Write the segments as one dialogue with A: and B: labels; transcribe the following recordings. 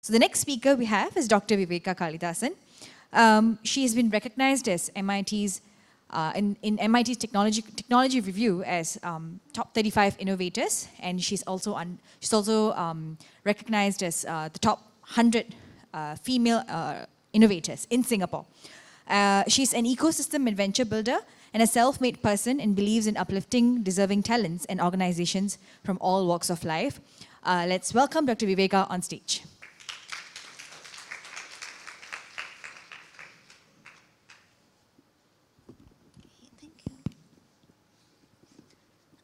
A: So the next speaker we have is Dr. Viveka Kalidasan. She has been recognized as MIT's in MIT's technology review as top 35 innovators, and she's also recognized as the top 100 female innovators in Singapore. She's an ecosystem adventure builder and a self-made person, and believes in uplifting deserving talents and organizations from all walks of life. Let's welcome Dr. Viveka on stage.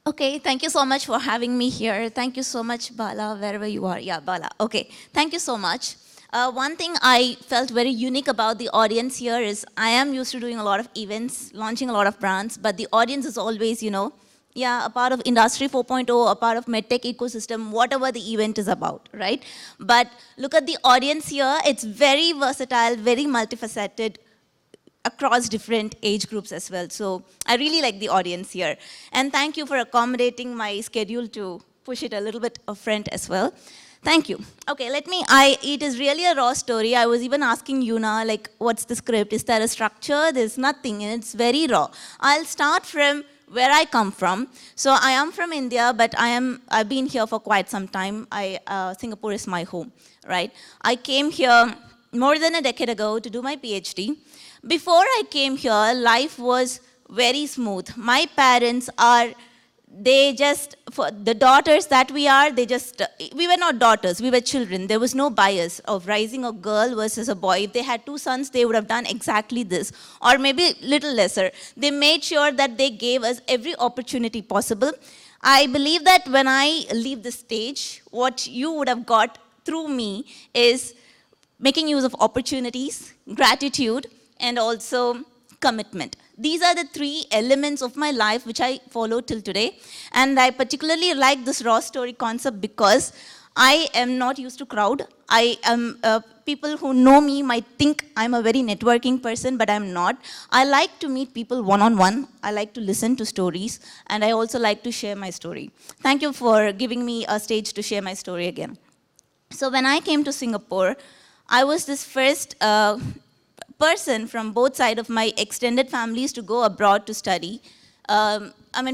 B: Okay, thank you so much for having me here. Thank you so much, Bala, wherever you are. Yeah, Bala. Okay, thank you so much. One thing I felt very unique about the audience here is I am used to doing a lot of events, launching a lot of brands, but the audience is always, a part of Industry 4.0, a part of MedTech ecosystem, whatever the event is about, right? But look at the audience here. It's very versatile, very multifaceted, across different age groups as well. So I really like the audience here. And thank you for accommodating my schedule to push it a little bit up front as well. Thank you. Okay, it is really a raw story. I was even asking Yuna, like, what's the script? Is there a structure? There's nothing, and it's very raw. I'll start from where I come from. So I am from India, but I've been here for quite some time. Singapore is my home, right? I came here more than a decade ago to do my PhD. Before I came here, life was very smooth. My parents for the daughters that we are, we were not daughters, we were children. There was no bias of raising a girl versus a boy. If they had two sons, they would have done exactly this, or maybe little lesser. They made sure that they gave us every opportunity possible. I believe that when I leave the stage, what you would have got through me is making use of opportunities, gratitude, and also commitment. These are the three elements of my life which I follow till today. And I particularly like this raw story concept because I am not used to crowd. People who know me might think I'm a very networking person, but I'm not. I like to meet people one-on-one. I like to listen to stories, and I also like to share my story. Thank you for giving me a stage to share my story again. So when I came to Singapore, I was this first person from both sides of my extended families to go abroad to study.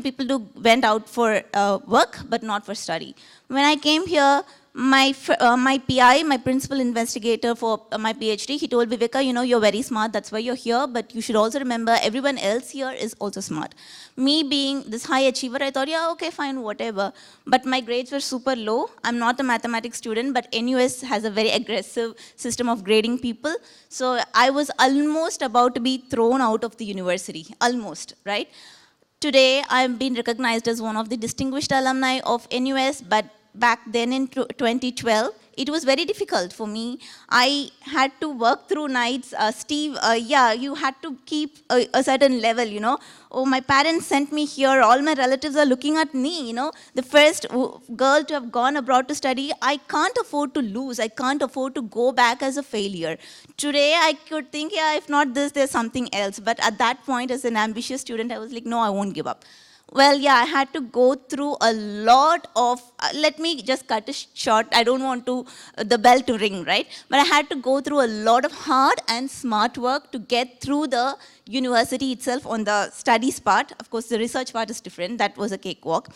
B: People went out for work, but not for study. When I came here, my PI, my principal investigator for my PhD, he told Viveka, you're very smart, that's why you're here, but you should also remember everyone else here is also smart. Me being this high achiever, I thought, yeah, okay, fine, whatever. But my grades were super low. I'm not a mathematics student, but NUS has a very aggressive system of grading people. So I was almost about to be thrown out of the university, almost, right? Today, I've been recognized as one of the distinguished alumni of NUS, but back then in 2012, it was very difficult for me. I had to work through nights. Steve, you had to keep a certain level, Oh, my parents sent me here. All my relatives are looking at me, The first girl to have gone abroad to study. I can't afford to lose. I can't afford to go back as a failure. Today, I could think, if not this, there's something else. But at that point, as an ambitious student, I was like, no, I won't give up. Well, I had to go through a lot of, let me just cut it short. I don't want the bell to ring, right? But I had to go through a lot of hard and smart work to get through the university itself on the studies part. Of course, the research part is different. That was a cakewalk.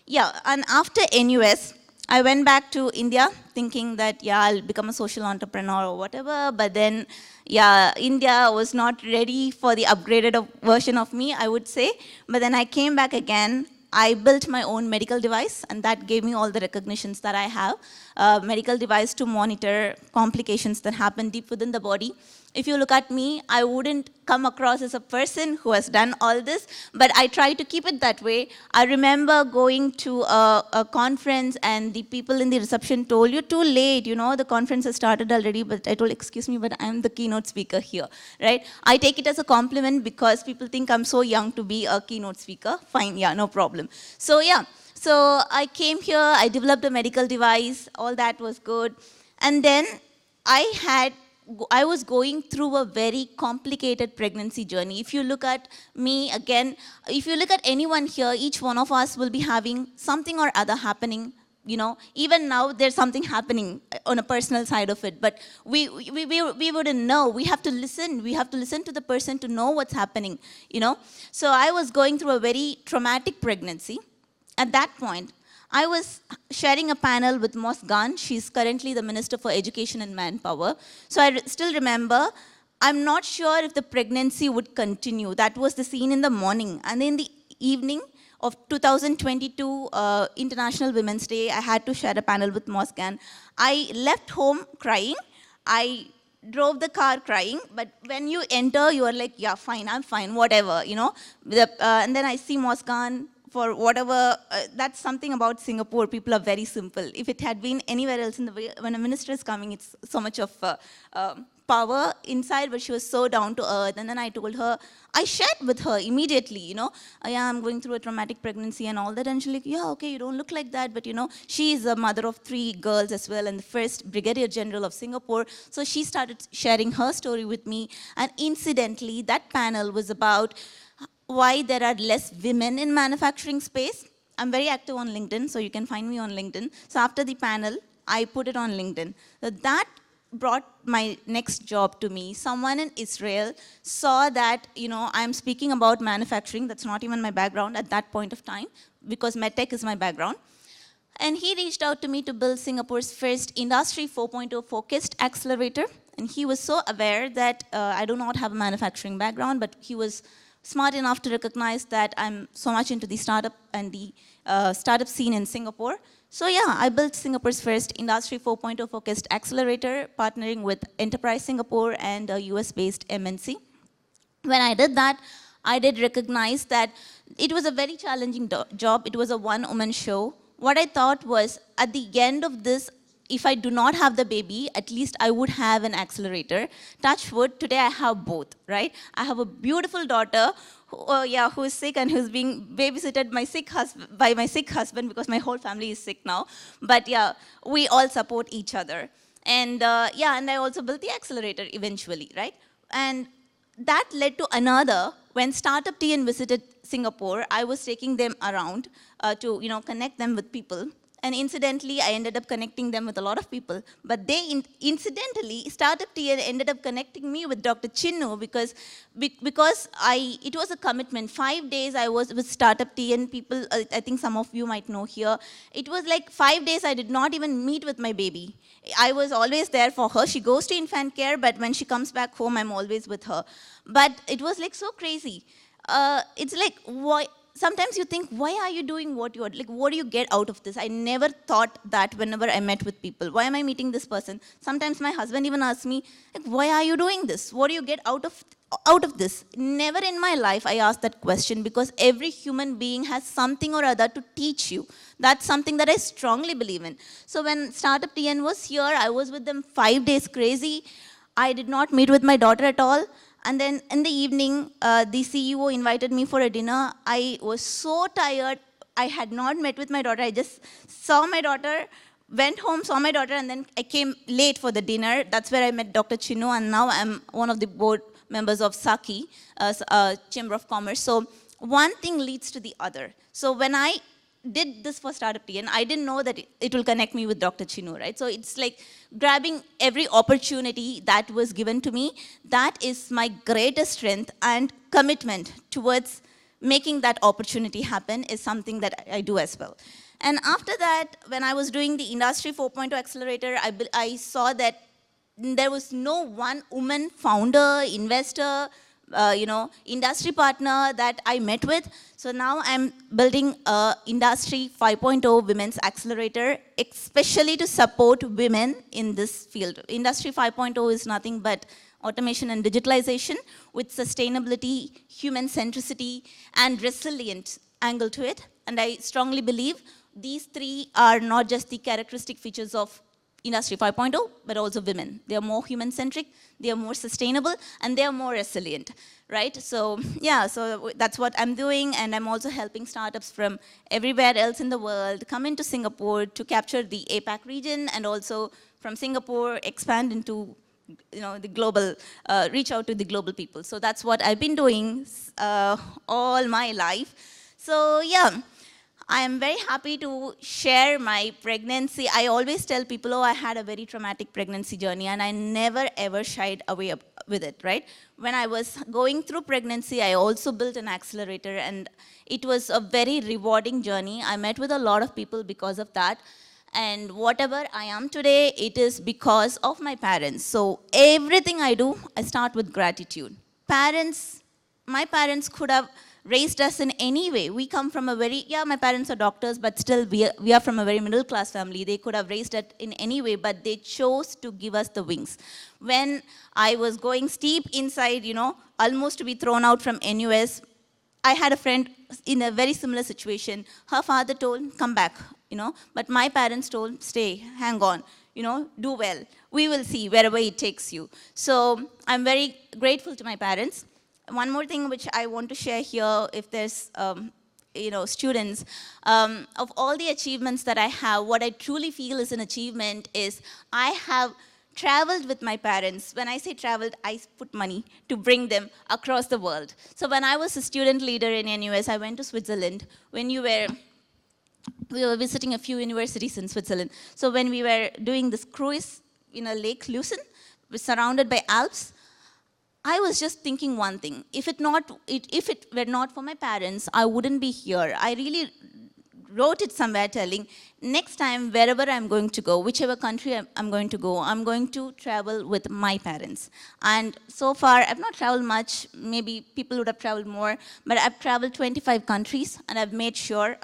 B: And after NUS, I went back to India thinking that, I'll become a social entrepreneur or whatever. But then, India was not ready for the upgraded version of me, I would say. But then I came back again. I built my own medical device, and that gave me all the recognitions that I have. Medical device to monitor complications that happen deep within the body. If you look at me, I wouldn't come across as a person who has done all this, but I try to keep it that way. I remember going to a conference, and the people in the reception told, you're too late, the conference has started already, but I told, excuse me, but I'm the keynote speaker here, right? I take it as a compliment because people think I'm so young to be a keynote speaker. Fine, no problem. So I came here, I developed a medical device, all that was good. And then I was going through a very complicated pregnancy journey. If you look at me again, if you look at anyone here, each one of us will be having something or other happening even now there's something happening on a personal side of it, but we wouldn't know. We have to listen. We have to listen to the person to know what's happening, So I was going through a very traumatic pregnancy. At that point, I was sharing a panel with Mosgan. She's currently the Minister for Education and Manpower. So I still remember, I'm not sure if the pregnancy would continue. That was the scene in the morning. And in the evening of 2022 International Women's Day, I had to share a panel with Mosgan. I left home crying. I drove the car crying, but when you enter, you are like, yeah, fine, I'm fine, whatever, and then I see Mosgan for whatever, that's something about Singapore, people are very simple. If it had been anywhere else in the way, when a minister is coming, it's so much of power inside, but she was so down to earth. And then I told her, I shared with her immediately, yeah, I'm going through a traumatic pregnancy and all that. And she's like, yeah, okay, you don't look like that, but she is a mother of 3 girls as well and the first Brigadier General of Singapore. So she started sharing her story with me. And incidentally, that panel was about why there are less women in manufacturing space. I'm very active on LinkedIn, so you can find me on LinkedIn. So after the panel, I put it on LinkedIn. So that brought my next job to me. Someone in Israel saw that, I'm speaking about manufacturing. That's not even my background at that point of time, because medtech is my background. And he reached out to me to build Singapore's first Industry 4.0 focused accelerator. And he was so aware that I do not have a manufacturing background, but he was smart enough to recognize that I'm so much into the startup and the startup scene in Singapore. So yeah, I built Singapore's first Industry 4.0 focused accelerator, partnering with Enterprise Singapore and a US-based MNC. When I did that, I did recognize that it was a very challenging job. It was a one-woman show. What I thought was, at the end of this, if I do not have the baby, at least I would have an accelerator. Touch wood, today I have both, right? I have a beautiful daughter who is sick and who's being babysitted by my sick husband, because my whole family is sick now. But yeah, we all support each other. And and I also built the accelerator eventually, right? And that led to another. When Startup TN visited Singapore, I was taking them around to connect them with people. And incidentally, I ended up connecting them with a lot of people. But incidentally, Startup TN ended up connecting me with Dr. Chinnu because it was a commitment. 5 days I was with Startup TN people. I think some of you might know here. It was like 5 days I did not even meet with my baby. I was always there for her. She goes to infant care, but when she comes back home, I'm always with her. But it was like so crazy. It's like, why? Sometimes you think, why are you doing what you are, like, what do you get out of this? I never thought that whenever I met with people. Why am I meeting this person? Sometimes my husband even asks me, like, why are you doing this? What do you get out of this? Never in my life I asked that question, because every human being has something or other to teach you. That's something that I strongly believe in. So when Startup TN was here, I was with them 5 days crazy. I did not meet with my daughter at all. And then in the evening, the CEO invited me for a dinner. I was so tired. I had not met with my daughter. I just saw my daughter, went home, saw my daughter, and then I came late for the dinner. That's where I met Dr. Chinnu, and now I'm one of the board members of SAKI, Chamber of Commerce. So one thing leads to the other. So when I did this for Startup TN, I didn't know that it will connect me with Dr. Chinnu, right? So it's like grabbing every opportunity that was given to me. That is my greatest strength, and commitment towards making that opportunity happen is something that I do as well. And after that, when I was doing the Industry 4.0 Accelerator, I saw that there was no one woman founder, investor, industry partner that I met with. So now I'm building a Industry 5.0 Women's Accelerator, especially to support women in this field. Industry 5.0 is nothing but automation and digitalization with sustainability, human centricity, and resilient angle to it. And I strongly believe these 3 are not just the characteristic features of Industry 5.0, but also women. They are more human-centric, they are more sustainable, and they are more resilient, right? So yeah, so that's what I'm doing, and I'm also helping startups from everywhere else in the world come into Singapore to capture the APAC region, and also from Singapore expand into the global, reach out to the global people. So that's what I've been doing all my life. So yeah. I am very happy to share my pregnancy. I always tell people, oh, I had a very traumatic pregnancy journey, and I never ever shied away with it, right? When I was going through pregnancy, I also built an accelerator, and it was a very rewarding journey. I met with a lot of people because of that. And whatever I am today, it is because of my parents. So everything I do, I start with gratitude. My parents could have raised us in any way. We come from a very, my parents are doctors, but still we are from a very middle class family. They could have raised us in any way, but they chose to give us the wings. When I was going steep inside, almost to be thrown out from NUS, I had a friend in a very similar situation. Her father told, come back, but my parents told, stay, hang on, do well. We will see wherever it takes you. So I'm very grateful to my parents. One more thing which I want to share here, if there's students, of all the achievements that I have, what I truly feel is an achievement is I have traveled with my parents. When I say traveled, I put money to bring them across the world. So when I was a student leader in NUS, I went to Switzerland. We were visiting a few universities in Switzerland. So when we were doing this cruise in a Lake Lucerne, surrounded by Alps, I was just thinking one thing. If it were not for my parents, I wouldn't be here. I really wrote it somewhere telling, next time, wherever I'm going to go, whichever country I'm going to go, I'm going to travel with my parents. And so far, I've not traveled much. Maybe people would have traveled more, but I've traveled 25 countries, and I've made sure,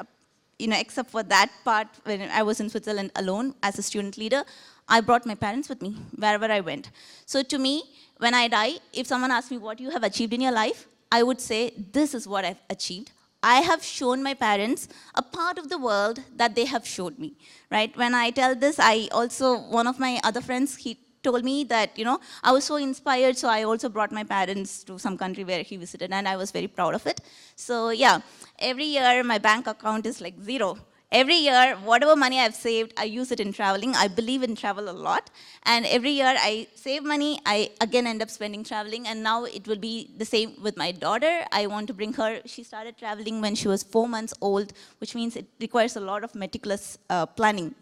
B: except for that part when I was in Switzerland alone as a student leader, I brought my parents with me wherever I went. So to me, when I die, if someone asks me what you have achieved in your life, I would say, this is what I've achieved. I have shown my parents a part of the world that they have showed me, right? When I tell this, one of my other friends, he told me that, I was so inspired, so I also brought my parents to some country where he visited, and I was very proud of it. So yeah, every year my bank account is like zero. Every year, whatever money I've saved, I use it in traveling. I believe in travel a lot. And every year I save money, I again end up spending traveling. And now it will be the same with my daughter. I want to bring her. She started traveling when she was 4 months old, which means it requires a lot of meticulous planning,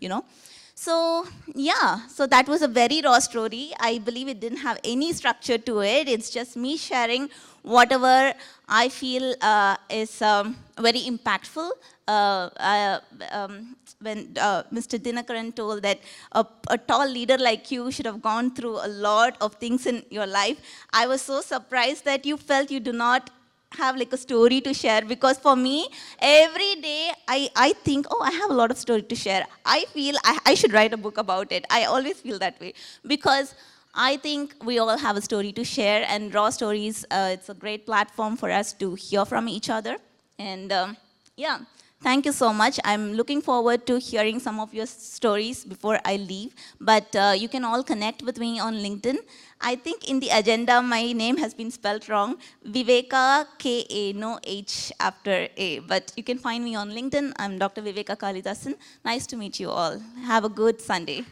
B: So yeah, so that was a very raw story. I believe it didn't have any structure to it. It's just me sharing whatever I feel is very impactful. When Mr. Dinakaran told that a tall leader like you should have gone through a lot of things in your life, I was so surprised that you felt you do not have like a story to share, because for me, every day I think, oh, I have a lot of story to share. I feel I should write a book about it. I always feel that way, because I think we all have a story to share, and Raw Stories, it's a great platform for us to hear from each other. And yeah, thank you so much. I'm looking forward to hearing some of your stories before I leave. But you can all connect with me on LinkedIn. I think in the agenda, my name has been spelled wrong. Viveka, K-A, no H after A. But you can find me on LinkedIn. I'm Dr. Viveka Kalidasan. Nice to meet you all. Have a good Sunday.